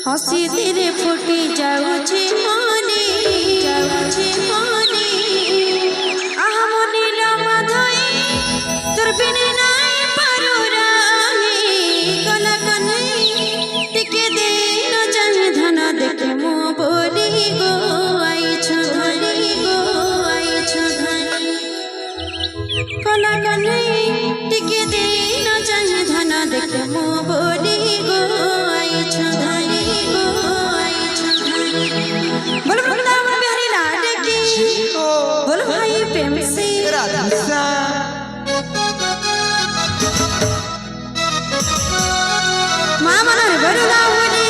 हसी तेरे फुटी जाऊछे मने आहा मने लमा धोई तोर बिने नाई पारो राहे कला कने टिके दे न जाने धन देखे मो बोली गो आइछो धनी कला कने टिके दे न जाने धन देखे मो बोली गो आइछो धनी बोल वृंदावन बिहारी लाल की बोल भाई प्रेम से माँ मनोहर बरुलावली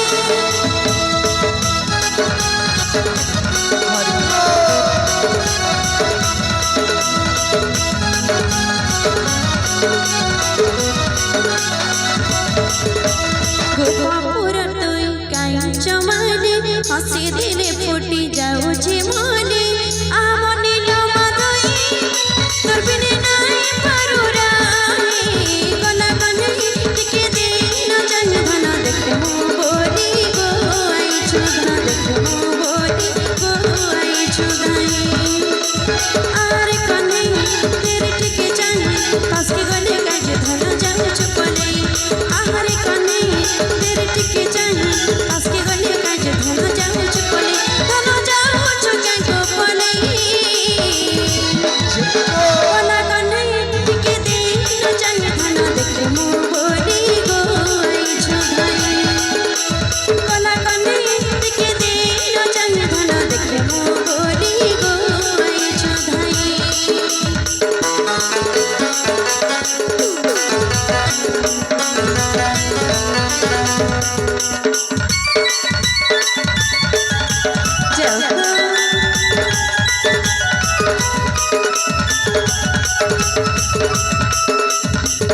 गोपापुर तुई काई चमाने हसी दिले फुटी जाऊछे मने आहा मने लमा धोई तोर बिने नाई पारो राहे कला कने टिके दे न जाने धन देखे मो बोली गो आइछो धन देखे मो बोली गो आइछो धनी आरे कने तेरे टिके जाने पास के गले काजे धन जाने चुपले आरे कने तेरे टिके जाने पास के गले काजे धन जाने चुपले धन जाओ चुके गोपले कला कने टिके दे न जाने धन देखे मो बोली गो आइछो धनी कला कने टिके दे न जाने धन देखे मो बोली गो आइछो धनी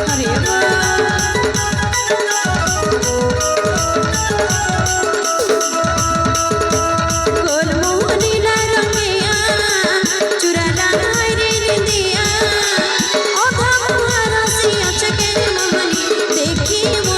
हरे गोल मोहनीला रंगिया चुरा लानाई रे निंदिया ओधा मुहारा सिया चके मोहनी देखी मो